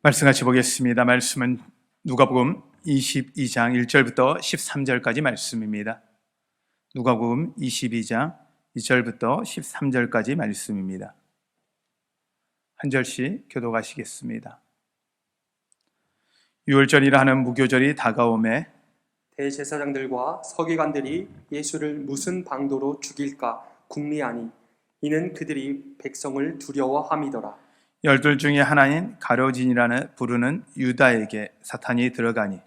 말씀 같이 보겠습니다. 말씀은 누가복음 22장 1절부터 13절까지 말씀입니다. 누가복음 22장 2절부터 13절까지 말씀입니다. 한 절씩 교독하시겠습니다. 유월절이라 하는 무교절이 다가오매 대제사장들과 서기관들이 예수를 무슨 방도로 죽일까 궁리하니 이는 그들이 백성을 두려워함이더라. 열둘 중에 하나인 가룟진이라는 부르는 유다에게 사탄이 들어가니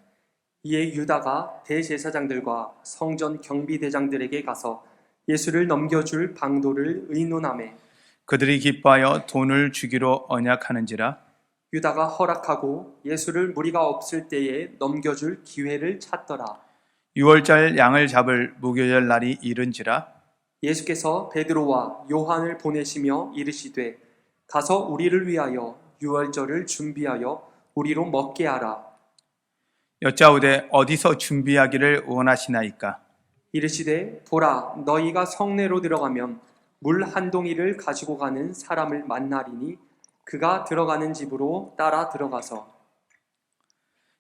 이에 유다가 대제사장들과 성전 경비대장들에게 가서 예수를 넘겨줄 방도를 의논하매 그들이 기뻐하여 돈을 주기로 언약하는지라 유다가 허락하고 예수를 무리가 없을 때에 넘겨줄 기회를 찾더라. 유월절 양을 잡을 무교절 날이 이른지라 예수께서 베드로와 요한을 보내시며 이르시되 가서 우리를 위하여 유월절을 준비하여 우리로 먹게 하라. 여짜오되 어디서 준비하기를 원하시나이까? 이르시되 보라 너희가 성내로 들어가면 물 한 동이를 가지고 가는 사람을 만나리니 그가 들어가는 집으로 따라 들어가서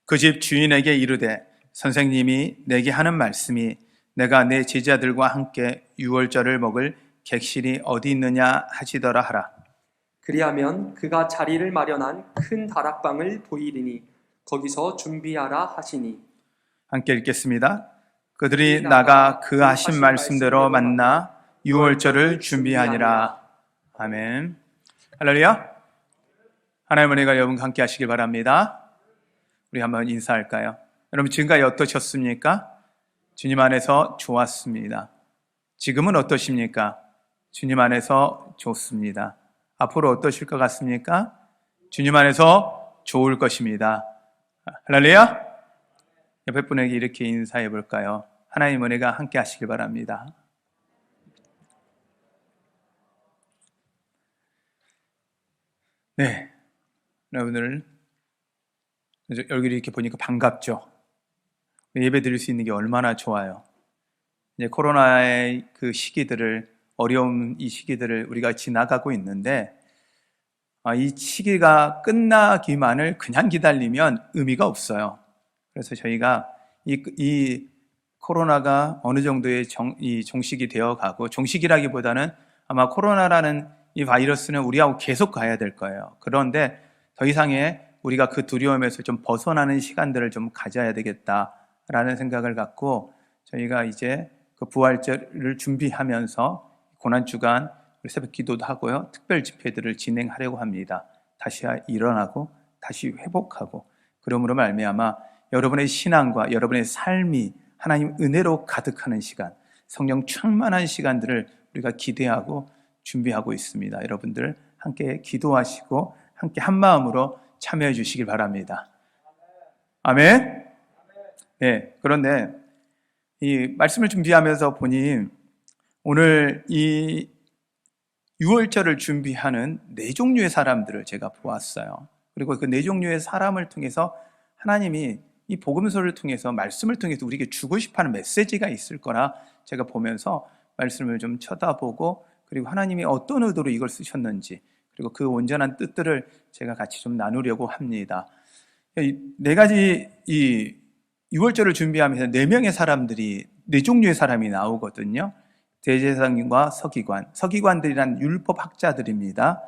그 집 주인에게 이르되 선생님이 내게 하는 말씀이 내가 내 제자들과 함께 유월절을 먹을 객실이 어디 있느냐 하시더라 하라. 그리하면 그가 자리를 마련한 큰 다락방을 보이리니 거기서 준비하라 하시니 함께 읽겠습니다. 그들이 나가 그 하신 말씀대로 만나 유월절을 준비하니라. 아멘. 할렐루야. 하나님의 은혜가 여러분과 함께 하시길 바랍니다. 우리 한번 인사할까요? 여러분 지금까지 어떠셨습니까? 주님 안에서 좋았습니다. 지금은 어떠십니까? 주님 안에서 좋습니다. 앞으로 어떠실 것 같습니까? 주님 안에서 좋을 것입니다. 할렐루야. 옆에 분에게 이렇게 인사해 볼까요? 하나님 은혜가 함께 하시길 바랍니다. 네, 여러분들 얼굴이 이렇게 보니까 반갑죠? 예배 드릴 수 있는 게 얼마나 좋아요. 이제 코로나의 그 시기들을 어려운 이 시기들을 우리가 지나가고 있는데 이 시기가 끝나기만을 그냥 기다리면 의미가 없어요. 그래서 저희가 이 코로나가 어느 정도의 종식이 되어가고 종식이라기보다는 아마 코로나라는 이 바이러스는 우리하고 계속 가야 될 거예요. 그런데 더 이상의 우리가 그 두려움에서 좀 벗어나는 시간들을 좀 가져야 되겠다라는 생각을 갖고 저희가 이제 그 부활절을 준비하면서 고난주간 우리 새벽 기도도 하고요. 특별 집회들을 진행하려고 합니다. 다시 일어나고 다시 회복하고 그러므로 말미암아 여러분의 신앙과 여러분의 삶이 하나님 은혜로 가득하는 시간, 성령 충만한 시간들을 우리가 기대하고 준비하고 있습니다. 여러분들 함께 기도하시고 함께 한 마음으로 참여해 주시길 바랍니다. 아멘. 네, 그런데 이 말씀을 준비하면서 보니 오늘 이 유월절을 준비하는 네 종류의 사람들을 제가 보았어요. 그리고 그 네 종류의 사람을 통해서 하나님이 이 복음서를 통해서 말씀을 통해서 우리에게 주고 싶어하는 메시지가 있을 거라 제가 보면서 말씀을 좀 쳐다보고 그리고 하나님이 어떤 의도로 이걸 쓰셨는지 그리고 그 온전한 뜻들을 제가 같이 좀 나누려고 합니다. 네 가지 이 유월절을 준비하면서 네 명의 사람들이 네 종류의 사람이 나오거든요. 대제사장과 서기관들이란 율법학자들입니다.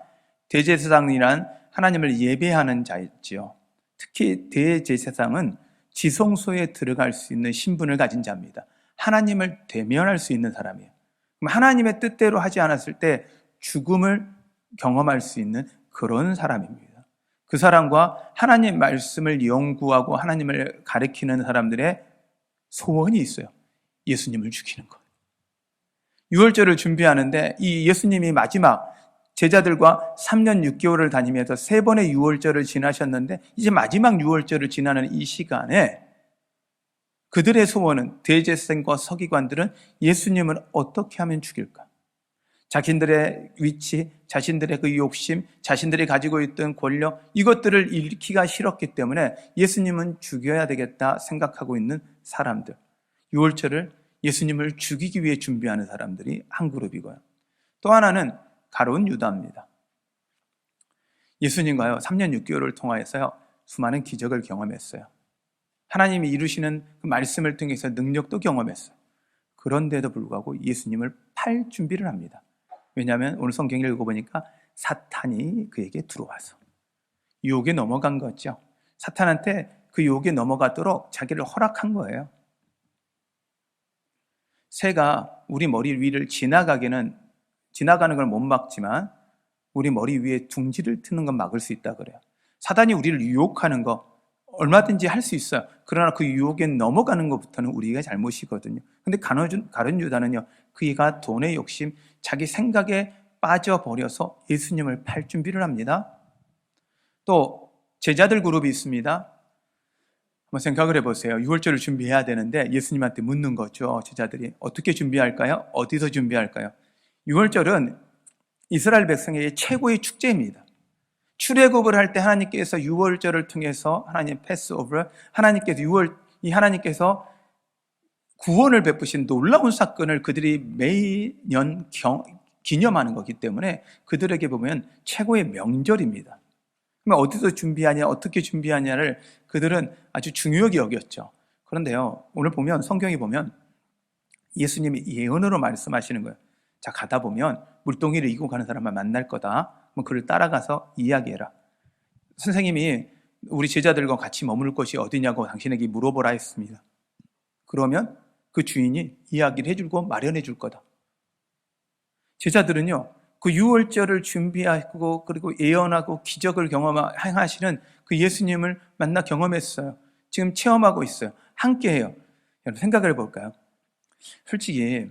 대제사장이란 하나님을 예배하는 자였지요. 특히 대제사장은 지성소에 들어갈 수 있는 신분을 가진 자입니다. 하나님을 대면할 수 있는 사람이에요. 그럼 하나님의 뜻대로 하지 않았을 때 죽음을 경험할 수 있는 그런 사람입니다. 그 사람과 하나님 말씀을 연구하고 하나님을 가리키는 사람들의 소원이 있어요. 예수님을 죽이는 것. 유월절을 준비하는데 이 예수님이 마지막 제자들과 3년 6개월을 다니면서 3번의 유월절을 지나셨는데 이제 마지막 유월절을 지나는 이 시간에 그들의 소원은 대제사장과 서기관들은 예수님을 어떻게 하면 죽일까? 자신들의 위치, 자신들의 그 욕심, 자신들이 가지고 있던 권력 이것들을 잃기가 싫었기 때문에 예수님은 죽여야 되겠다 생각하고 있는 사람들. 유월절을 예수님을 죽이기 위해 준비하는 사람들이 한 그룹이고요. 또 하나는 가룟 유다입니다. 예수님과요 3년 6개월을 통하여서요 수많은 기적을 경험했어요. 하나님이 이루시는 그 말씀을 통해서 능력도 경험했어요. 그런데도 불구하고 예수님을 팔 준비를 합니다. 왜냐하면 오늘 성경을 읽어보니까 사탄이 그에게 들어와서 유혹에 넘어간 거죠. 사탄한테 그 유혹에 넘어가도록 자기를 허락한 거예요. 새가 우리 머리 위를 지나가는 걸 못 막지만 우리 머리 위에 둥지를 트는 건 막을 수 있다 그래요. 사단이 우리를 유혹하는 거 얼마든지 할 수 있어요. 그러나 그 유혹에 넘어가는 것부터는 우리가 잘못이거든요. 근데 가룟 유다는요, 그가 돈의 욕심, 자기 생각에 빠져버려서 예수님을 팔 준비를 합니다. 또 제자들 그룹이 있습니다. 한번 생각을 해보세요. 유월절을 준비해야 되는데 예수님한테 묻는 거죠. 제자들이 어떻게 준비할까요? 어디서 준비할까요? 유월절은 이스라엘 백성의 최고의 축제입니다. 출애굽을 할 때 하나님께서 유월절을 통해서 하나님 패스오버, 하나님께서 구원을 베푸신 놀라운 사건을 그들이 매년 기념하는 거기 때문에 그들에게 보면 최고의 명절입니다. 그러면 어디서 준비하냐, 어떻게 준비하냐를 그들은 아주 중요하게 여겼죠. 그런데요, 오늘 보면 성경에 보면 예수님이 예언으로 말씀하시는 거예요. 자, 가다 보면 물동이를 이고 가는 사람을 만날 거다. 그럼 그를 따라가서 이야기해라. 선생님이 우리 제자들과 같이 머물 곳이 어디냐고 당신에게 물어보라 했습니다. 그러면 그 주인이 이야기를 해주고 마련해 줄 거다. 제자들은요, 그 유월절을 준비하고 그리고 예언하고 기적을 행하시는 그 예수님을 만나 경험했어요. 지금 체험하고 있어요. 함께해요. 여러분 생각을 해볼까요? 솔직히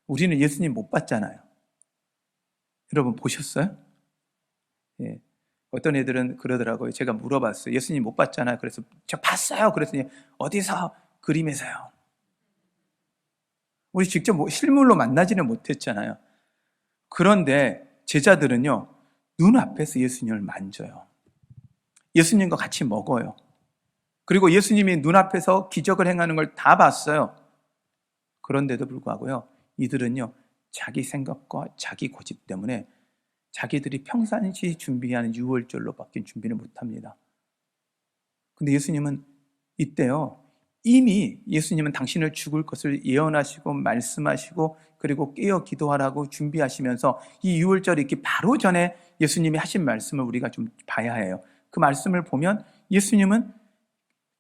우리는 예수님 못 봤잖아요. 여러분 보셨어요? 예. 어떤 애들은 그러더라고요. 제가 물어봤어요. 예수님 못 봤잖아요. 그래서 저 봤어요. 그랬더니 어디서? 그림에서요. 우리 직접 실물로 만나지는 못했잖아요. 그런데 제자들은요, 눈앞에서 예수님을 만져요. 예수님과 같이 먹어요. 그리고 예수님이 눈앞에서 기적을 행하는 걸 다 봤어요. 그런데도 불구하고요, 이들은요, 자기 생각과 자기 고집 때문에 자기들이 평상시 준비하는 유월절로밖에 준비를 못합니다. 근데 예수님은 이때요, 이미 예수님은 당신을 죽을 것을 예언하시고 말씀하시고 그리고 깨어 기도하라고 준비하시면서 이 유월절이 있기 바로 전에 예수님이 하신 말씀을 우리가 좀 봐야 해요. 그 말씀을 보면 예수님은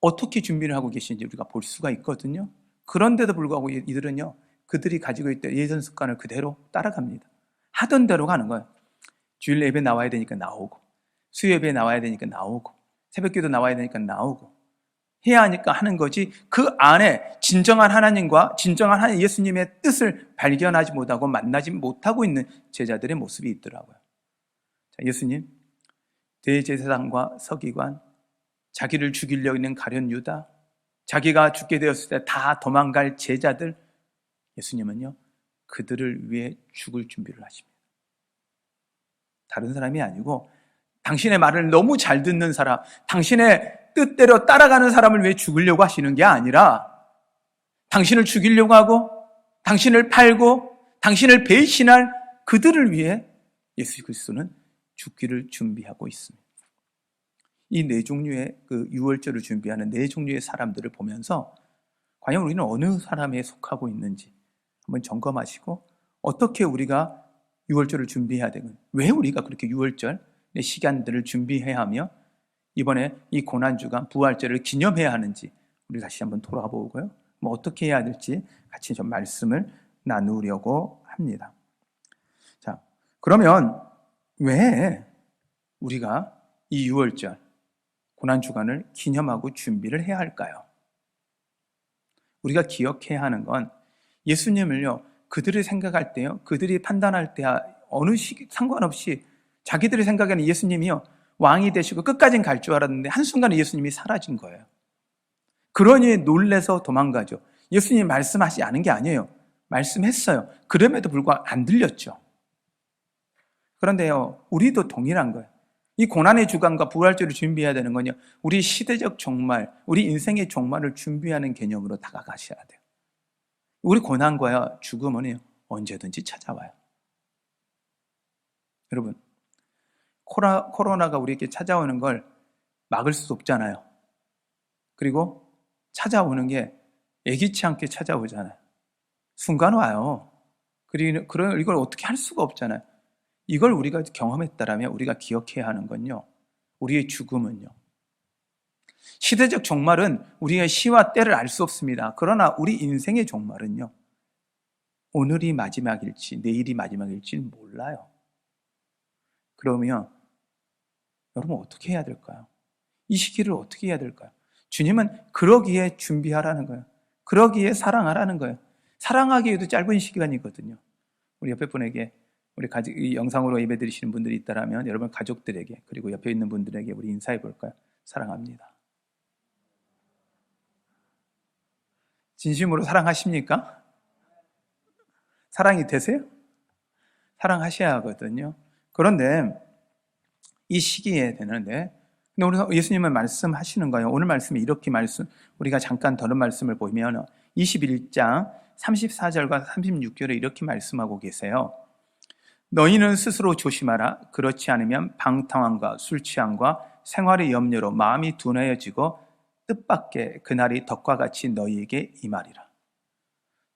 어떻게 준비를 하고 계신지 우리가 볼 수가 있거든요. 그런데도 불구하고 이들은요, 그들이 가지고 있던 예전 습관을 그대로 따라갑니다. 하던 대로 가는 거예요. 주일 예배 나와야 되니까 나오고, 수요 예배 나와야 되니까 나오고, 새벽기도 나와야 되니까 나오고, 해야 하니까 하는 거지, 그 안에 진정한 하나님과 진정한 하나님 예수님의 뜻을 발견하지 못하고 만나지 못하고 있는 제자들의 모습이 있더라고요. 자, 예수님, 대제사장과 서기관, 자기를 죽이려고 있는 가룟 유다, 자기가 죽게 되었을 때 다 도망갈 제자들, 예수님은요, 그들을 위해 죽을 준비를 하십니다. 다른 사람이 아니고 당신의 말을 너무 잘 듣는 사람, 당신의 뜻대로 따라가는 사람을 위해 죽으려고 하시는 게 아니라 당신을 죽이려고 하고 당신을 팔고 당신을 배신할 그들을 위해 예수 그리스도는 죽기를 준비하고 있습니다. 이 네 종류의 그 유월절을 준비하는 네 종류의 사람들을 보면서 과연 우리는 어느 사람에 속하고 있는지 한번 점검하시고 어떻게 우리가 유월절을 준비해야 되는, 왜 우리가 그렇게 유월절의 시간들을 준비해야 하며 이번에 이 고난주간 부활절을 기념해야 하는지 우리 다시 한번 돌아보고요. 뭐 어떻게 해야 될지 같이 좀 말씀을 나누려고 합니다. 자, 그러면 왜 우리가 이 유월절 고난주간을 기념하고 준비를 해야 할까요? 우리가 기억해야 하는 건 예수님을요, 그들이 생각할 때요, 그들이 판단할 때 어느 시기 상관없이 자기들이 생각하는 예수님이요, 왕이 되시고 끝까지는 갈 줄 알았는데 한순간에 예수님이 사라진 거예요. 그러니 놀래서 도망가죠. 예수님이 말씀하시지 않은 게 아니에요. 말씀했어요. 그럼에도 불구하고 안 들렸죠. 그런데요, 우리도 동일한 거예요. 이 고난의 주간과 부활절을 준비해야 되는 건요, 우리 시대적 종말, 우리 인생의 종말을 준비하는 개념으로 다가가셔야 돼요. 우리 고난과 죽음은 언제든지 찾아와요. 여러분, 코로나가 우리에게 찾아오는 걸 막을 수 없잖아요. 그리고 찾아오는 게 예기치 않게 찾아오잖아요. 순간 와요. 그리고 이걸 어떻게 할 수가 없잖아요. 이걸 우리가 경험했다라면 우리가 기억해야 하는 건요, 우리의 죽음은요, 시대적 종말은 우리의 시와 때를 알 수 없습니다. 그러나 우리 인생의 종말은요, 오늘이 마지막일지 내일이 마지막일지 몰라요. 그러면 여러분 어떻게 해야 될까요? 이 시기를 어떻게 해야 될까요? 주님은 그러기에 준비하라는 거예요. 그러기에 사랑하라는 거예요. 사랑하기에도 짧은 시간이거든요. 우리 옆에 분에게, 이 영상으로 예배드리시는 분들이 있다면 여러분 가족들에게, 그리고 옆에 있는 분들에게 우리 인사해 볼까요? 사랑합니다. 진심으로 사랑하십니까? 사랑이 되세요? 사랑하셔야 하거든요. 그런데 이 시기에 되는데, 근데 우리 예수님은 말씀하시는 거예요. 오늘 말씀이 이렇게 우리가 잠깐 다른 말씀을 보면 21장 34절과 36절에 이렇게 말씀하고 계세요. 너희는 스스로 조심하라. 그렇지 않으면 방탕함과 술 취함과 생활의 염려로 마음이 둔해지고 뜻밖의 그날이 덕과 같이 너희에게 임하리라.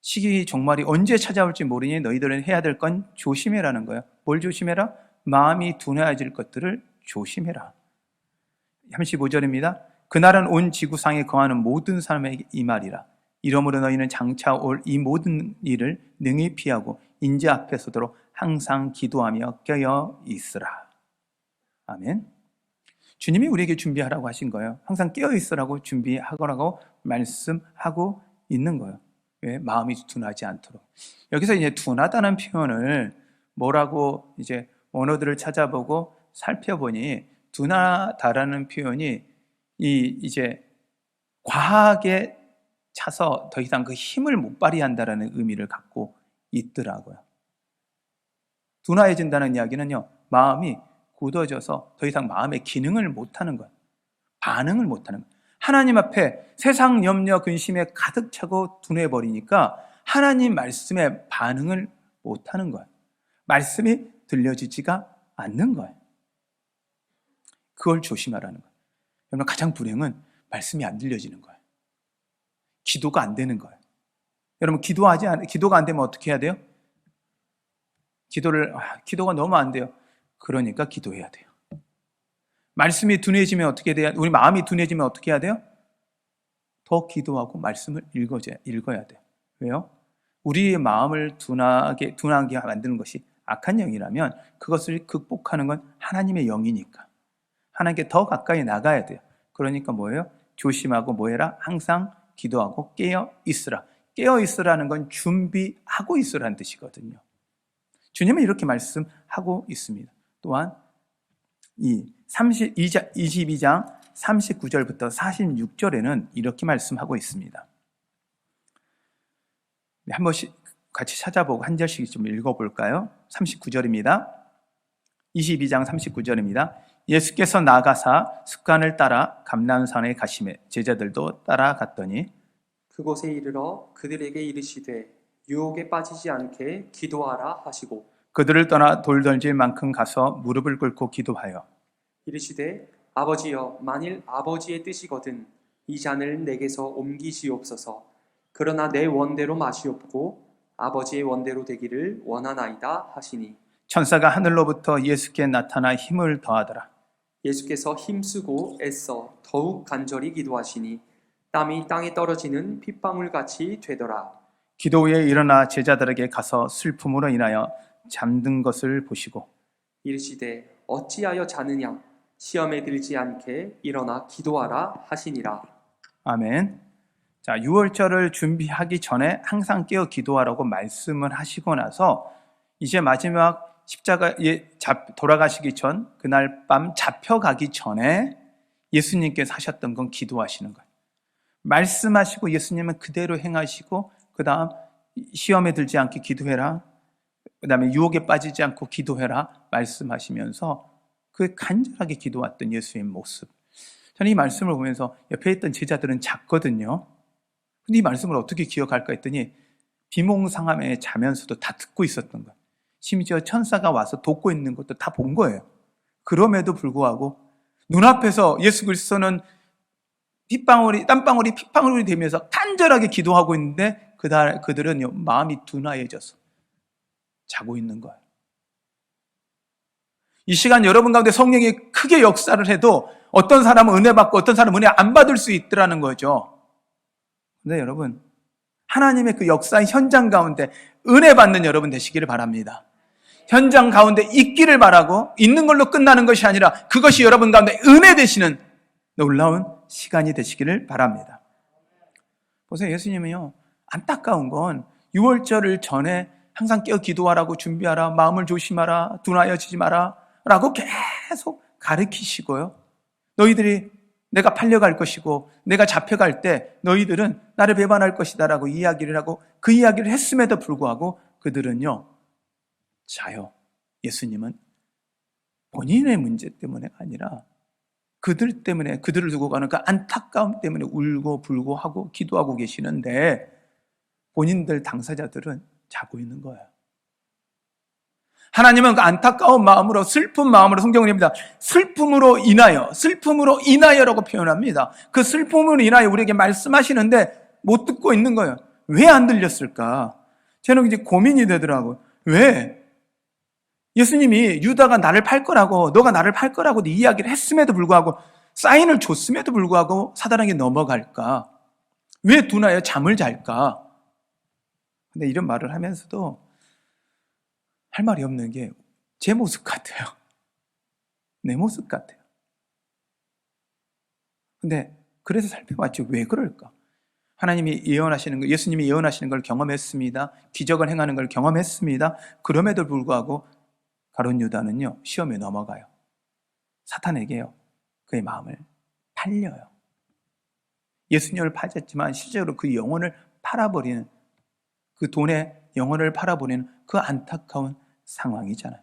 시기 종말이 언제 찾아올지 모르니 너희들은 해야 될 건 조심해라는 거예요. 뭘 조심해라? 마음이 둔해질 것들을 조심해라. 35절입니다. 그날은 온 지구상에 거하는 모든 사람에게 임하리라. 이러므로 너희는 장차 올 이 모든 일을 능히 피하고 인재 앞에 서도록 항상 기도하며 깨어 있으라. 아멘. 주님이 우리에게 준비하라고 하신 거예요. 항상 깨어 있으라고 준비하라고 말씀하고 있는 거예요. 왜? 마음이 둔하지 않도록. 여기서 이제 둔하다는 표현을 뭐라고 이제 원어들을 찾아보고 살펴보니, 둔하다라는 표현이 이제 과하게 차서 더 이상 그 힘을 못 발휘한다라는 의미를 갖고 있더라고요. 둔하해진다는 이야기는요, 마음이 굳어져서 더 이상 마음의 기능을 못하는 거예요. 반응을 못하는 거예요. 하나님 앞에 세상 염려 근심에 가득 차고 둔해버리니까 하나님 말씀에 반응을 못하는 거예요. 말씀이 들려지지가 않는 거예요. 그걸 조심하라는 거예요. 여러분, 가장 불행은 말씀이 안 들려지는 거예요. 기도가 안 되는 거예요. 여러분, 기도가 안 되면 어떻게 해야 돼요? 기도가 너무 안 돼요. 그러니까 기도해야 돼요. 말씀이 둔해지면 어떻게 돼요? 우리 마음이 둔해지면 어떻게 해야 돼요? 더 기도하고 말씀을 읽어야 돼요. 왜요? 우리의 마음을 둔하게 만드는 것이 악한 영이라면 그것을 극복하는 건 하나님의 영이니까 하나님께 더 가까이 나가야 돼요. 그러니까 뭐예요? 조심하고 뭐해라? 항상 기도하고 깨어 있으라. 깨어 있으라는 건 준비하고 있으라는 뜻이거든요. 주님은 이렇게 말씀하고 있습니다. 또한 이 22장 39절부터 46절에는 이렇게 말씀하고 있습니다. 한 번씩 같이 찾아보고 한 절씩 좀 읽어볼까요? 39절입니다. 22장 39절입니다. 예수께서 나가사 습관을 따라 감람산에 가시매 제자들도 따라갔더니 그곳에 이르러 그들에게 이르시되 유혹에 빠지지 않게 기도하라 하시고 그들을 떠나 돌 던질 만큼 가서 무릎을 꿇고 기도하여 이르시되 아버지여, 만일 아버지의 뜻이거든 이 잔을 내게서 옮기시옵소서. 그러나 내 원대로 마시옵고 아버지의 원대로 되기를 원하나이다 하시니 천사가 하늘로부터 예수께 나타나 힘을 더하더라. 예수께서 힘쓰고 애써 더욱 간절히 기도하시니 땀이 땅에 떨어지는 핏방울같이 되더라. 기도 후에 일어나 제자들에게 가서 슬픔으로 인하여 잠든 것을 보시고 이르시되 어찌하여 자느냐, 시험에 들지 않게 일어나 기도하라 하시니라. 아멘. 자, 6월절을 준비하기 전에 항상 깨어 기도하라고 말씀을 하시고 나서 이제 마지막 십자가에 돌아가시기 전 그날 밤 잡혀가기 전에 예수님께서 하셨던 건 기도하시는 거예요. 말씀하시고 예수님은 그대로 행하시고 그 다음 시험에 들지 않게 기도해라, 그 다음에 유혹에 빠지지 않고 기도해라 말씀하시면서 그 간절하게 기도했던 예수의 모습. 저는 이 말씀을 보면서 옆에 있던 제자들은 잤거든요. 근데 이 말씀을 어떻게 기억할까 했더니 비몽사몽에 자면서도 다 듣고 있었던 거예요. 심지어 천사가 와서 돕고 있는 것도 다 본 거예요. 그럼에도 불구하고 눈앞에서 예수 그리스도는 땀방울이 핏방울이 되면서 간절하게 기도하고 있는데 그들은 마음이 둔하여져서 자고 있는 거예요. 이 시간 여러분 가운데 성령이 크게 역사를 해도 어떤 사람은 은혜 받고 어떤 사람은 은혜 안 받을 수 있더라는 거죠. 근데 여러분, 하나님의 그 역사의 현장 가운데 은혜 받는 여러분 되시기를 바랍니다. 현장 가운데 있기를 바라고, 있는 걸로 끝나는 것이 아니라 그것이 여러분 가운데 은혜 되시는 놀라운 시간이 되시기를 바랍니다. 보세요. 예수님은요, 안타까운 건 6월절을 전에 항상 깨어 기도하라고, 준비하라, 마음을 조심하라, 둔하여지지 마라 라고 계속 가르치시고요, 너희들이 내가 팔려갈 것이고 내가 잡혀갈 때 너희들은 나를 배반할 것이다 라고 이야기를 하고, 그 이야기를 했음에도 불구하고 그들은요 자요. 예수님은 본인의 문제 때문에가 아니라 그들 때문에, 그들을 두고 가는 그 안타까움 때문에 울고 불고 하고 기도하고 계시는데 본인들 당사자들은 자고 있는 거예요. 하나님은 그 안타까운 마음으로, 슬픈 마음으로, 성경은 합니다. 슬픔으로 인하여라고 표현합니다. 그 슬픔으로 인하여 우리에게 말씀하시는데 못 듣고 있는 거예요. 왜 안 들렸을까? 저는 이제 고민이 되더라고요. 왜? 예수님이 유다가 나를 팔 거라고, 너가 나를 팔 거라고 이야기를 했음에도 불구하고, 사인을 줬음에도 불구하고 사단에게 넘어갈까? 왜 둔하여 잠을 잘까? 근데 이런 말을 하면서도 할 말이 없는 게 제 모습 같아요. 내 모습 같아요. 근데 그래서 살펴봤죠. 왜 그럴까? 하나님이 예언하시는 거, 예수님이 예언하시는 걸 경험했습니다. 기적을 행하는 걸 경험했습니다. 그럼에도 불구하고 가룟 유다는요, 시험에 넘어가요. 사탄에게요, 그의 마음을 팔려요. 예수님을 팔았지만 실제로 그 영혼을 팔아버리는, 그 돈에 영혼을 팔아버리는 그 안타까운 상황이잖아요.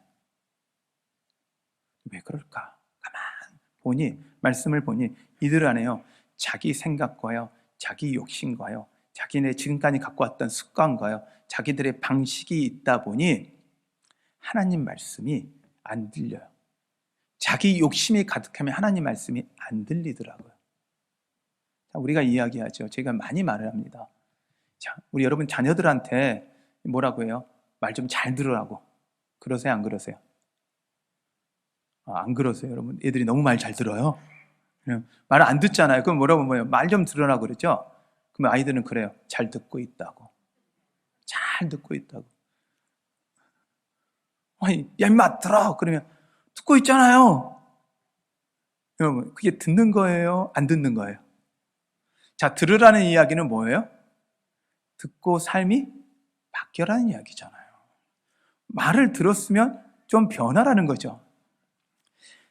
왜 그럴까? 가만 보니, 말씀을 보니 이들 안에요, 자기 생각과요, 자기 욕심과요, 자기네 지금까지 갖고 왔던 습관과요, 자기들의 방식이 있다 보니 하나님 말씀이 안 들려요. 자기 욕심이 가득하면 하나님 말씀이 안 들리더라고요. 자, 우리가 이야기하죠. 제가 많이 말을 합니다. 자, 우리 여러분 자녀들한테 뭐라고 해요? 말 좀 잘 들으라고. 그러세요? 안 그러세요? 안 그러세요, 여러분? 애들이 너무 말 잘 들어요. 말 안 듣잖아요. 그럼 뭐라고 뭐예요? 말 좀 들으라고 그러죠? 그러면 아이들은 그래요. 잘 듣고 있다고. 잘 듣고 있다고. 아니, 야, 임마, 들어! 그러면 듣고 있잖아요. 여러분, 그게 듣는 거예요? 안 듣는 거예요? 자, 들으라는 이야기는 뭐예요? 듣고 삶이 바뀌어라는 이야기잖아요. 말을 들었으면 좀 변하라는 거죠.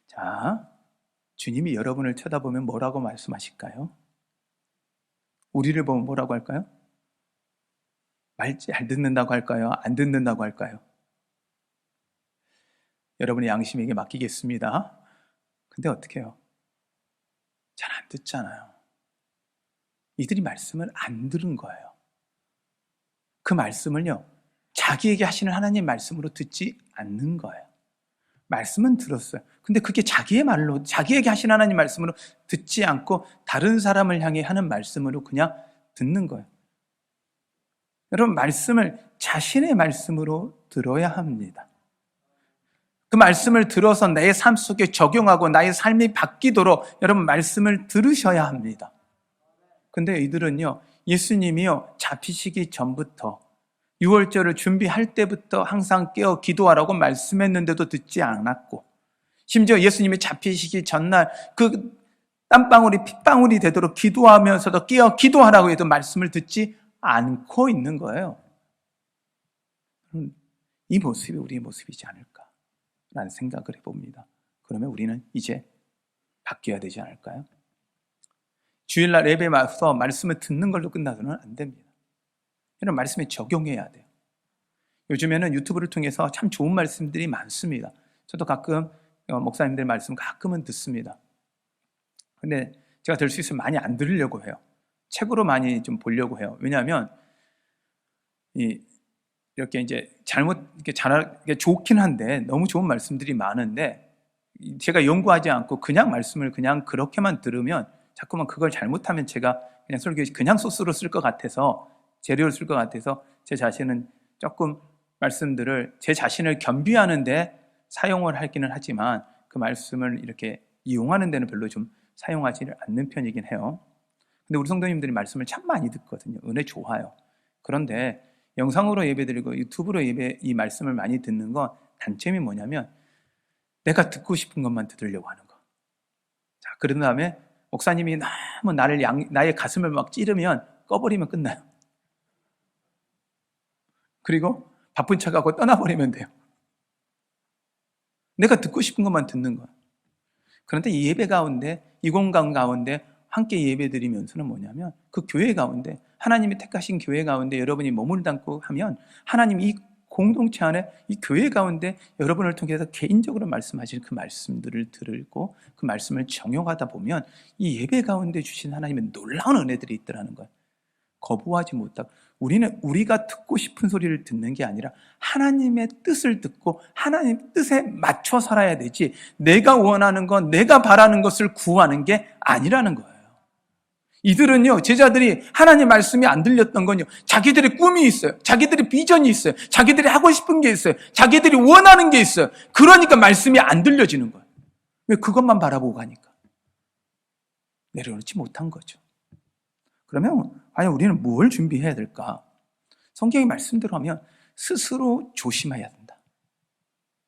자, 주님이 여러분을 쳐다보면 뭐라고 말씀하실까요? 우리를 보면 뭐라고 할까요? 말 잘 듣는다고 할까요? 안 듣는다고 할까요? 여러분의 양심에게 맡기겠습니다. 근데 어떻게 해요? 잘 안 듣잖아요. 이들이 말씀을 안 들은 거예요. 그 말씀을요, 자기에게 하시는 하나님 말씀으로 듣지 않는 거예요. 말씀은 들었어요. 근데 그게 자기의 말로, 자기에게 하신 하나님 말씀으로 듣지 않고 다른 사람을 향해 하는 말씀으로 그냥 듣는 거예요. 여러분, 말씀을 자신의 말씀으로 들어야 합니다. 그 말씀을 들어서 내 삶 속에 적용하고 나의 삶이 바뀌도록 여러분 말씀을 들으셔야 합니다. 근데 이들은요, 예수님이요, 잡히시기 전부터 6월절을 준비할 때부터 항상 깨어 기도하라고 말씀했는데도 듣지 않았고, 심지어 예수님이 잡히시기 전날 그 땀방울이 핏방울이 되도록 기도하면서도 깨어 기도하라고 해도 말씀을 듣지 않고 있는 거예요. 이 모습이 우리의 모습이지 않을까라는 생각을 해봅니다. 그러면 우리는 이제 바뀌어야 되지 않을까요? 주일날 예배에 와서 말씀을 듣는 걸로 끝나서는 안 됩니다. 이런 말씀에 적용해야 돼요. 요즘에는 유튜브를 통해서 참 좋은 말씀들이 많습니다. 저도 가끔 목사님들 말씀 가끔은 듣습니다. 근데 제가 들 수 있으면 많이 안 들으려고 해요. 책으로 많이 좀 보려고 해요. 왜냐하면 이렇게 이제 잘못 이렇게 좋긴 한데 너무 좋은 말씀들이 많은데 제가 연구하지 않고 그냥 말씀을 그냥 그렇게만 들으면 자꾸만 그걸 잘못하면 제가 그냥 설교 그냥 소스로 쓸 것 같아서, 재료를 쓸 것 같아서 제 자신은 조금 말씀들을 제 자신을 겸비하는데 사용을 하기는 하지만 그 말씀을 이렇게 이용하는 데는 별로 좀 사용하지 않는 편이긴 해요. 근데 우리 성도님들이 말씀을 참 많이 듣거든요. 은혜 좋아요. 그런데 영상으로 예배드리고 유튜브로 이 말씀을 많이 듣는 건 단점이 뭐냐면 내가 듣고 싶은 것만 들으려고 하는 거. 자, 그런 다음에 목사님이 너무 나의 가슴을 막 찌르면 꺼버리면 끝나요. 그리고 바쁜 척하고 떠나버리면 돼요. 내가 듣고 싶은 것만 듣는 거야. 그런데 이 예배 가운데, 이 공간 가운데 함께 예배 드리면서는 뭐냐면 그 교회 가운데, 하나님이 택하신 교회 가운데 여러분이 머물담고 하면 하나님이 이 공동체 안에, 이 교회 가운데 여러분을 통해서 개인적으로 말씀하시는 그 말씀들을 들고 그 말씀을 정용하다 보면 이 예배 가운데 주신 하나님의 놀라운 은혜들이 있더라는 거예요. 거부하지 못하고, 우리는 우리가 듣고 싶은 소리를 듣는 게 아니라 하나님의 뜻을 듣고 하나님 뜻에 맞춰 살아야 되지, 내가 원하는 것, 내가 바라는 것을 구하는 게 아니라는 거예요. 이들은요, 제자들이 하나님 말씀이 안 들렸던 건요, 자기들의 꿈이 있어요. 자기들의 비전이 있어요. 자기들이 하고 싶은 게 있어요. 자기들이 원하는 게 있어요. 그러니까 말씀이 안 들려지는 거예요. 왜? 그것만 바라보고 가니까. 내려놓지 못한 거죠. 그러면 과연 우리는 뭘 준비해야 될까? 성경이 말씀대로 하면 스스로 조심해야 된다.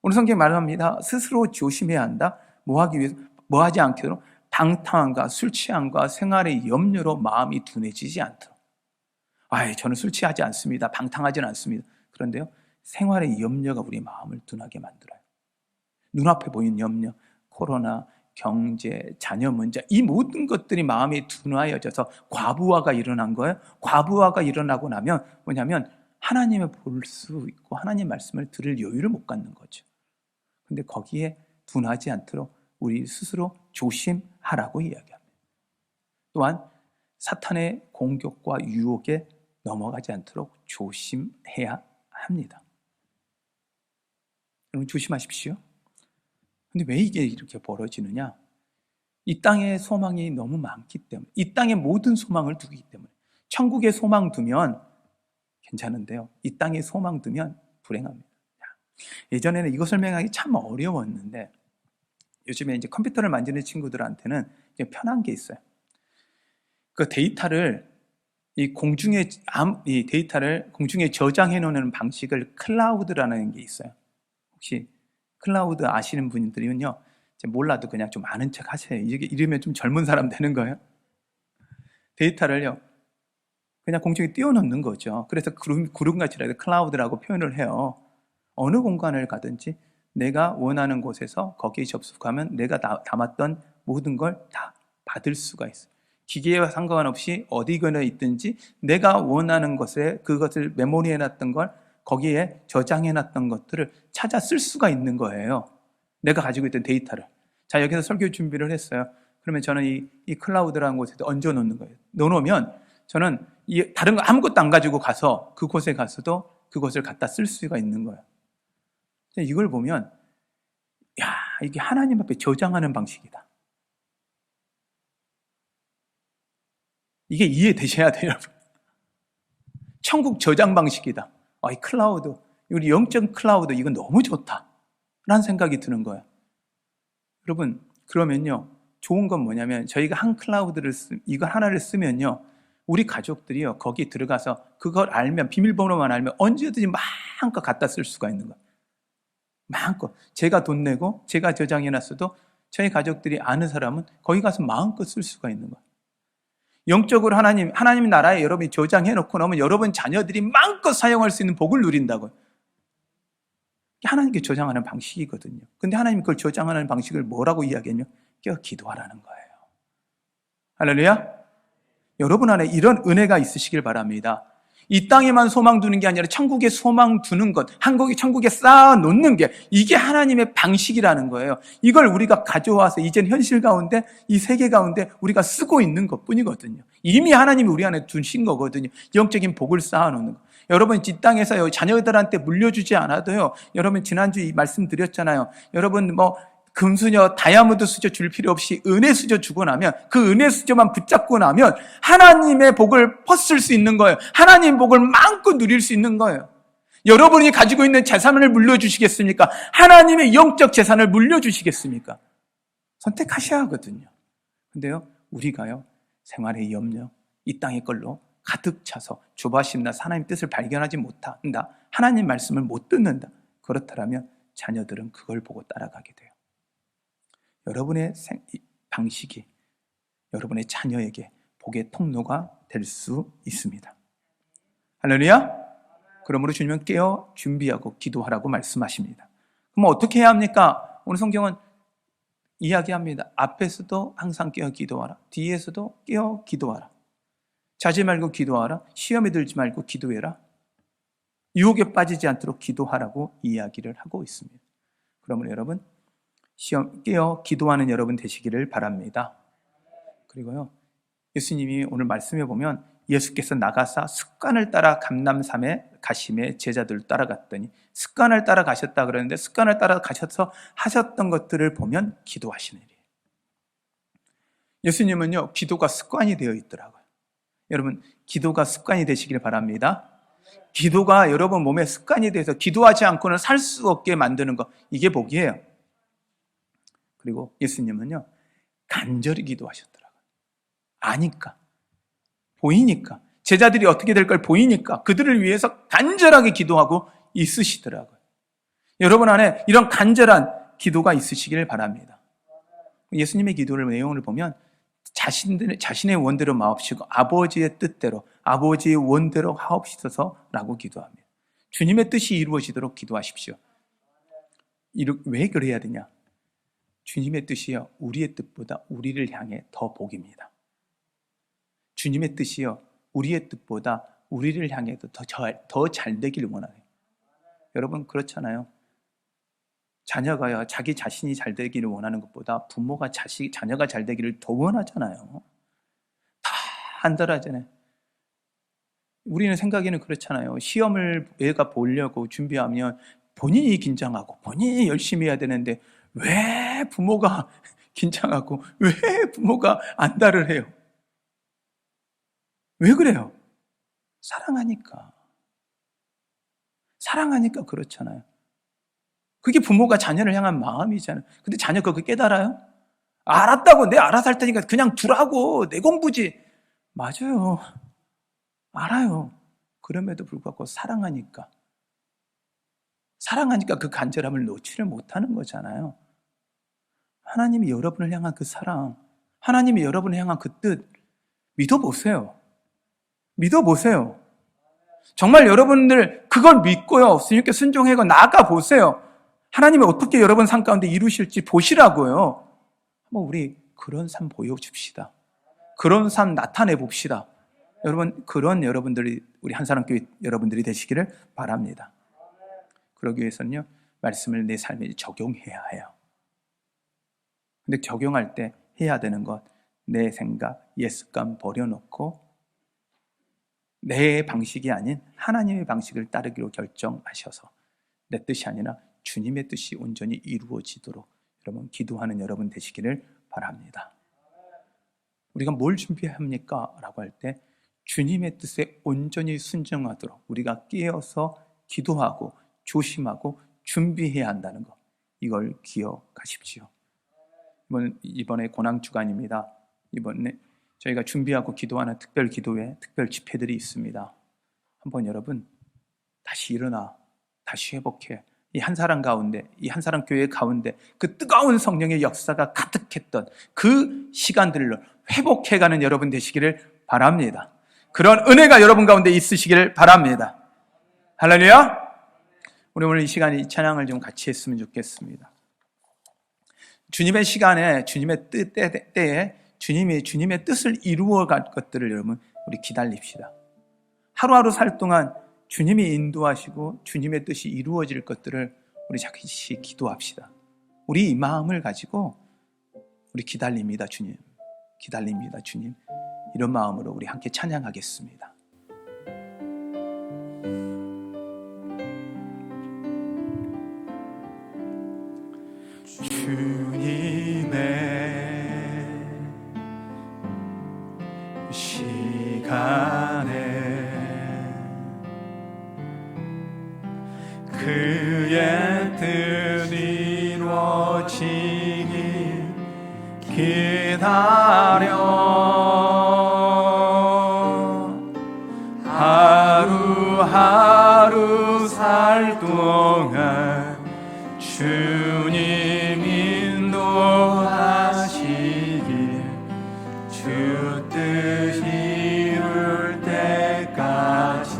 오늘 성경이 말합니다. 스스로 조심해야 한다. 뭐 하기 위해서? 뭐 하지 않도록? 방탕함과 술 취함과 생활의 염려로 마음이 둔해지지 않도록. 저는 술 취하지 않습니다. 방탕하지는 않습니다. 그런데요, 생활의 염려가 우리 마음을 둔하게 만들어요. 눈앞에 보이는 염려, 코로나, 경제, 자녀 문제, 이 모든 것들이 마음이 둔하여져서 과부하가 일어난 거예요. 과부하가 일어나고 나면 뭐냐면 하나님을 볼 수 있고 하나님 말씀을 들을 여유를 못 갖는 거죠. 근데 거기에 둔하지 않도록 우리 스스로 조심하라고 이야기합니다. 또한 사탄의 공격과 유혹에 넘어가지 않도록 조심해야 합니다. 여러분 조심하십시오. 근데 왜 이게 이렇게 벌어지느냐? 이 땅에 소망이 너무 많기 때문에, 이 땅에 모든 소망을 두기 때문에. 천국에 소망 두면 괜찮은데요, 이 땅에 소망 두면 불행합니다. 예전에는 이거 설명하기 참 어려웠는데 요즘에 이제 컴퓨터를 만지는 친구들한테는 편한 게 있어요. 그 데이터를 이 데이터를 공중에 저장해 놓는 방식을 클라우드라는 게 있어요. 혹시 클라우드 아시는 분들이면요, 몰라도 그냥 좀 아는 척 하세요. 이러면 좀 젊은 사람 되는 거예요. 데이터를요, 그냥 공중에 띄워놓는 거죠. 그래서 구름같이라도 클라우드라고 표현을 해요. 어느 공간을 가든지 내가 원하는 곳에서 거기에 접속하면 내가 담았던 모든 걸 다 받을 수가 있어요. 기계와 상관없이 어디거나 있든지 내가 원하는 것에 그것을 메모리해 놨던 걸, 거기에 저장해 놨던 것들을 찾아 쓸 수가 있는 거예요. 내가 가지고 있던 데이터를. 자, 여기서 설교 준비를 했어요. 그러면 저는 이 클라우드라는 곳에 얹어 놓는 거예요. 넣어놓으면 저는 다른 거 아무것도 안 가지고 가서 그곳에 가서도 그것을 갖다 쓸 수가 있는 거예요. 이걸 보면 이게 하나님 앞에 저장하는 방식이다. 이게 이해되셔야 돼요, 여러분. 천국 저장 방식이다. 이 클라우드, 우리 영적 클라우드, 이건 너무 좋다 라는 생각이 드는 거예요. 여러분, 그러면요, 좋은 건 뭐냐면 저희가 한 클라우드를 이걸 하나를 쓰면요, 우리 가족들이요, 거기 들어가서 그걸 알면, 비밀번호만 알면 언제든지 마음껏 갖다 쓸 수가 있는 거예요. 마음껏. 제가 돈 내고 제가 저장해놨어도 저희 가족들이 아는 사람은 거기 가서 마음껏 쓸 수가 있는 거예요. 영적으로 하나님 나라에 여러분이 저장해놓고 나면 여러분 자녀들이 마음껏 사용할 수 있는 복을 누린다고요. 하나님께 저장하는 방식이거든요. 근데 하나님이 그걸 저장하는 방식을 뭐라고 이야기하냐? 기도하라는 거예요. 할렐루야. 여러분 안에 이런 은혜가 있으시길 바랍니다. 이 땅에만 소망 두는 게 아니라 천국에 소망 두는 것, 천국에 쌓아 놓는 게, 이게 하나님의 방식이라는 거예요. 이걸 우리가 가져와서 이젠 현실 가운데, 이 세계 가운데 우리가 쓰고 있는 것 뿐이거든요. 이미 하나님이 우리 안에 두신 거거든요. 영적인 복을 쌓아 놓는 거. 여러분 이 땅에서요, 자녀들한테 물려주지 않아도요, 여러분 지난주에 말씀드렸잖아요. 여러분 금수저, 다이아몬드 수저 줄 필요 없이 은혜 수저 주고 나면, 그 은혜 수저만 붙잡고 나면 하나님의 복을 퍼쓸 수 있는 거예요. 하나님 복을 마음껏 누릴 수 있는 거예요. 여러분이 가지고 있는 재산을 물려주시겠습니까? 하나님의 영적 재산을 물려주시겠습니까? 선택하셔야 하거든요. 근데요, 우리가요, 생활의 염려, 이 땅의 걸로 가득 차서 조바심나 하나님 뜻을 발견하지 못한다. 하나님 말씀을 못 듣는다. 그렇다면 자녀들은 그걸 보고 따라가게 돼요. 여러분의 방식이 여러분의 자녀에게 복의 통로가 될 수 있습니다. 할렐루야! 그러므로 주님은 깨어 준비하고 기도하라고 말씀하십니다. 그럼 어떻게 해야 합니까? 오늘 성경은 이야기합니다. 앞에서도 항상 깨어 기도하라. 뒤에서도 깨어 기도하라. 자지 말고 기도하라. 시험에 들지 말고 기도해라. 유혹에 빠지지 않도록 기도하라고 이야기를 하고 있습니다. 그러므로 여러분, 깨어 기도하는 여러분 되시기를 바랍니다. 그리고요, 예수님이 오늘 말씀해 보면 예수께서 나가사 습관을 따라 감람산에 가심에 제자들을 따라갔더니, 습관을 따라 가셨다 그러는데 습관을 따라 가셔서 하셨던 것들을 보면 기도하시는 일이에요. 예수님은요, 기도가 습관이 되어 있더라고요. 여러분, 기도가 습관이 되시길 바랍니다. 기도가 여러분 몸에 습관이 돼서 기도하지 않고는 살 수 없게 만드는 것, 이게 복이에요. 그리고 예수님은요, 간절히 기도하셨더라고요. 아니까, 보이니까, 제자들이 어떻게 될 걸 보이니까 그들을 위해서 간절하게 기도하고 있으시더라고요. 여러분 안에 이런 간절한 기도가 있으시길 바랍니다. 예수님의 기도를 내용을 보면 자신의 원대로 마옵시고 아버지의 뜻대로, 아버지의 원대로 하옵시소서라고 기도합니다. 주님의 뜻이 이루어지도록 기도하십시오. 왜 그래야 되냐? 주님의 뜻이요, 우리의 뜻보다 우리를 향해 더 복입니다. 주님의 뜻이요, 우리의 뜻보다 우리를 향해도 더 잘 되기를 원해요. 여러분, 그렇잖아요. 자녀가요, 자기 자신이 잘 되기를 원하는 것보다 부모가 자녀가 잘 되기를 더 원하잖아요. 다 안달하잖아요. 우리는 생각에는 그렇잖아요. 시험을 애가 보려고 준비하면 본인이 긴장하고 본인이 열심히 해야 되는데 왜 부모가 긴장하고 왜 부모가 안달을 해요? 왜 그래요? 사랑하니까. 사랑하니까 그렇잖아요. 그게 부모가 자녀를 향한 마음이잖아요. 근데 자녀가 그거 깨달아요? 알았다고, 내 알아서 할 테니까 그냥 두라고, 내 공부지. 맞아요. 알아요. 그럼에도 불구하고 사랑하니까 그 간절함을 놓지를 못하는 거잖아요. 하나님이 여러분을 향한 그 사랑, 하나님이 여러분을 향한 그 뜻, 믿어보세요. 믿어보세요. 정말 여러분들 그걸 믿고요, 주님께 순종하고 나아가보세요. 하나님이 어떻게 여러분 삶 가운데 이루실지 보시라고요. 한번 우리 그런 삶 보여줍시다. 그런 삶 나타내봅시다. 여러분, 그런 여러분들이, 우리 한사람교회 여러분들이 되시기를 바랍니다. 그러기 위해서는요, 말씀을 내 삶에 적용해야 해요. 근데 적용할 때 해야 되는 것, 내 생각, 옛습관 버려놓고 내 방식이 아닌 하나님의 방식을 따르기로 결정하셔서 내 뜻이 아니라 주님의 뜻이 온전히 이루어지도록 여러분 기도하는 여러분 되시기를 바랍니다. 우리가 뭘 준비합니까? 라고 할 때 주님의 뜻에 온전히 순종하도록 우리가 깨어서 기도하고 조심하고 준비해야 한다는 것, 이걸 기억하십시오. 이번에 고난주간입니다. 이번에 저희가 준비하고 기도하는 특별 기도회, 특별 집회들이 있습니다. 한번 여러분 다시 일어나, 다시 회복해. 이 한 사람 가운데, 이 한 사람 교회 가운데 그 뜨거운 성령의 역사가 가득했던 그 시간들로 회복해가는 여러분 되시기를 바랍니다. 그런 은혜가 여러분 가운데 있으시기를 바랍니다. 할렐루야! 우리 오늘 이 시간에 이 찬양을 좀 같이 했으면 좋겠습니다. 주님의 시간에, 주님의 때에 주님의 뜻을 이루어갈 것들을 여러분 우리 기다립시다. 하루하루 살 동안 주님이 인도하시고 주님의 뜻이 이루어질 것들을 우리 잠시 기도합시다. 우리 이 마음을 가지고 우리 기다립니다, 주님. 기다립니다, 주님. 이런 마음으로 우리 함께 찬양하겠습니다. 주님 이루어지길 기다려 하루하루 살 동안 주님 인도하시길 주 뜻 이룰 때까지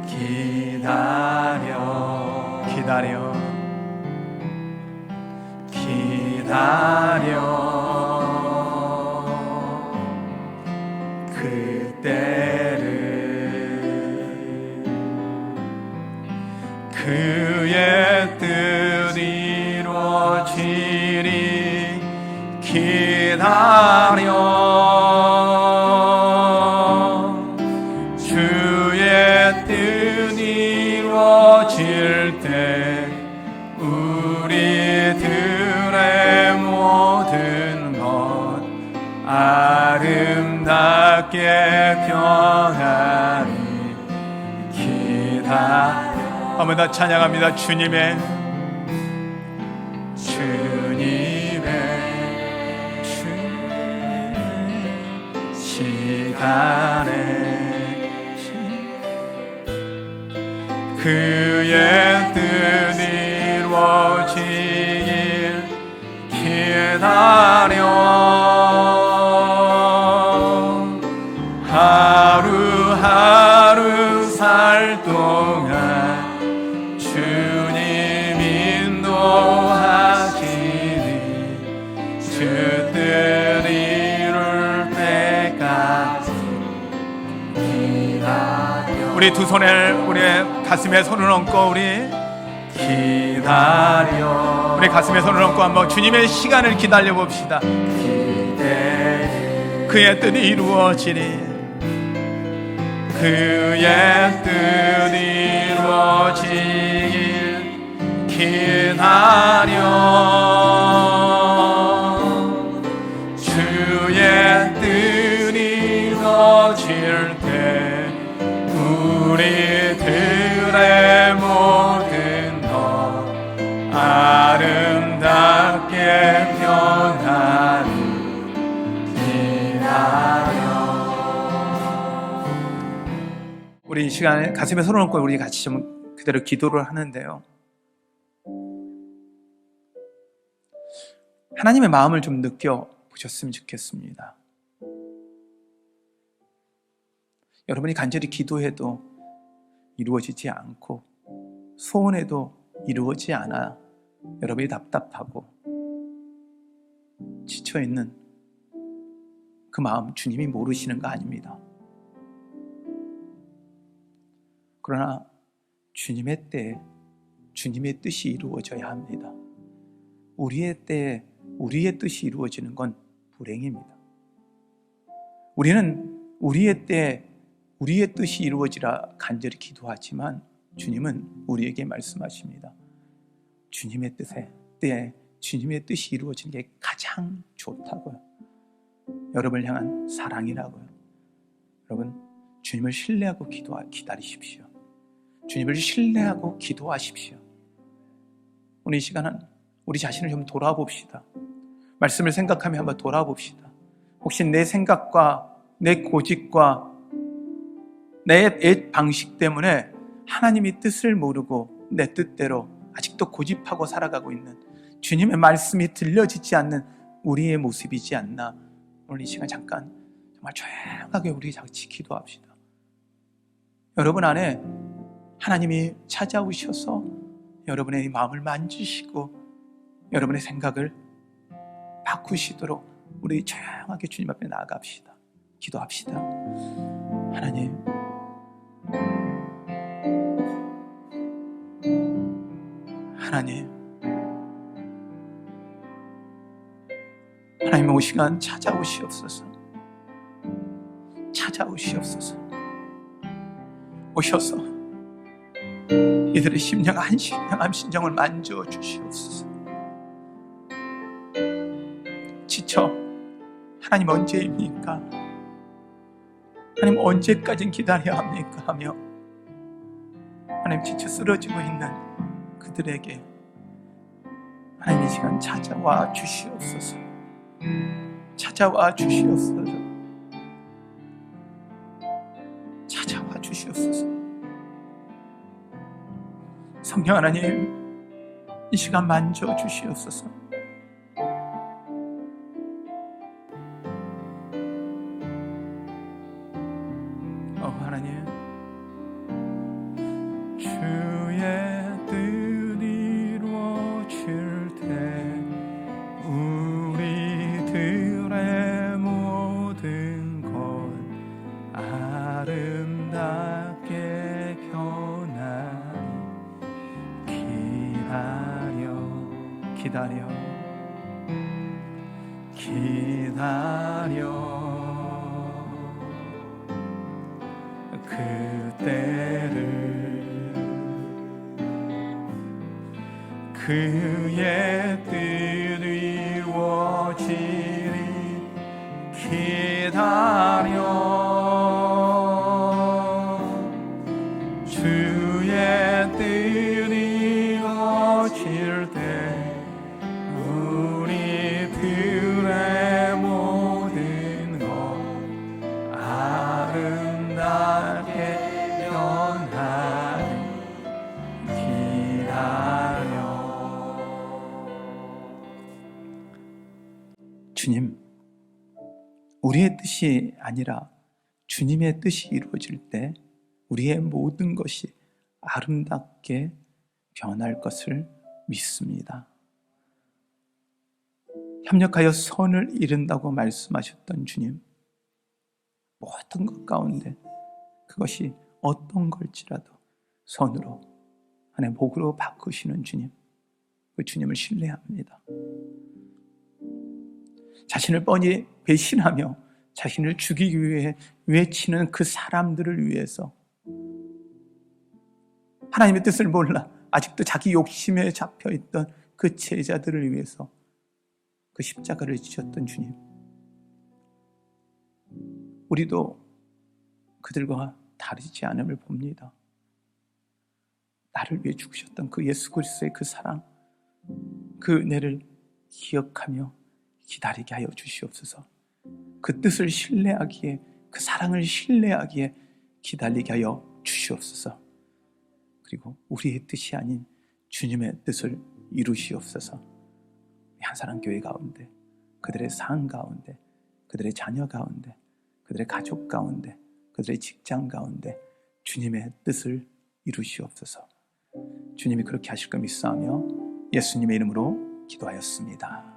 기다려 그때를 그의 뜻 이루어지리 주의 뜻 이루어질 때 우리들의 모든 것 아름답게 변하리 한번 더 찬양합니다. 주님의 시간에 그의 뜻 이루어지길 기다려 하루하루 살 동안 주님 인도하시니 주 뜻 이룰 때까지 기다려 우리 두 손을 우리의 가슴에 손을 얹고 우리 기다려 우리 가슴에 손을 얹고 한번 주님의 시간을 기다려 봅시다. 그의 뜻이 이루어지니 그의 뜻 이루어지길 기다려 주의 뜻 이루어질 때 우리들의 모든 것 아름답게 변하리 기다려 우리 이 시간에 가슴에 손을 얹고 우리 같이 좀 그대로 기도를 하는데요. 하나님의 마음을 좀 느껴보셨으면 좋겠습니다. 여러분이 간절히 기도해도 이루어지지 않고 소원해도 이루어지지 않아 여러분이 답답하고 지쳐있는 그 마음 주님이 모르시는 거 아닙니다. 그러나 주님의 때에 주님의 뜻이 이루어져야 합니다. 우리의 때에 우리의 뜻이 이루어지는 건 불행입니다. 우리는 우리의 때에 우리의 뜻이 이루어지라 간절히 기도하지만 주님은 우리에게 말씀하십니다. 주님의 때에 주님의 뜻이 이루어지는 게 가장 좋다고요. 여러분을 향한 사랑이라고요. 여러분 주님을 신뢰하고 기다리십시오. 주님을 신뢰하고 기도하십시오. 오늘 이 시간은 우리 자신을 좀 돌아봅시다. 말씀을 생각하며 한번 돌아봅시다. 혹시 내 생각과 내 고집과 내 방식 때문에 하나님의 뜻을 모르고 내 뜻대로 아직도 고집하고 살아가고 있는 주님의 말씀이 들려지지 않는 우리의 모습이지 않나. 오늘 이 시간 잠깐 정말 조용하게 우리 같이 기도합시다. 여러분 안에 하나님이 찾아오셔서 여러분의 마음을 만지시고 여러분의 생각을 바꾸시도록 우리 조용하게 주님 앞에 나아갑시다. 기도합시다. 하나님, 하나님 이 시간 찾아오시옵소서. 오셔서 이들의 심령 한 심정을 만져 주시옵소서. 지쳐 하나님 언제입니까? 하나님 언제까지 기다려야 합니까? 하며 하나님 지쳐 쓰러지고 있는 그들에게 하나님 이 시간 찾아와 주시옵소서. 찾아와 주시옵소서. 찾아와 주시옵소서. 성령 하나님, 이 시간 만져 주시옵소서. 하나님, 주의 뜻 이루어질 때 우리들의 모든 것 아름답게 변하리. 기다려 그때를 그의 뜻 이루어지리. 기다려 주의 뜻 이루어질 때 우리들의 모든 것 아름답게 변하리. 기다려. 주님, 우리의 뜻이 아니라 주님의 뜻이 이루어질 때 우리의 모든 것이 아름답게 변할 것을 믿습니다. 협력하여 선을 이룬다고 말씀하셨던 주님, 모든 것 가운데 그것이 어떤 걸지라도 선으로, 하나님 복으로 바꾸시는 주님, 그 주님을 신뢰합니다. 자신을 뻔히 배신하며 자신을 죽이기 위해 외치는 그 사람들을 위해서, 하나님의 뜻을 몰라 아직도 자기 욕심에 잡혀있던 그 제자들을 위해서 그 십자가를 지셨던 주님, 우리도 그들과 다르지 않음을 봅니다. 나를 위해 죽으셨던 그 예수 그리스도의 그 사랑, 그 은혜를 기억하며 기다리게 하여 주시옵소서. 그 뜻을 신뢰하기에, 그 사랑을 신뢰하기에 기다리게 하여 주시옵소서. 그리고 우리의 뜻이 아닌 주님의 뜻을 이루시옵소서. 한사랑교회 가운데, 그들의 삶 가운데, 그들의 자녀 가운데, 그들의 가족 가운데, 그들의 직장 가운데 주님의 뜻을 이루시옵소서. 주님이 그렇게 하실 걸 믿사오며 예수님의 이름으로 기도하였습니다.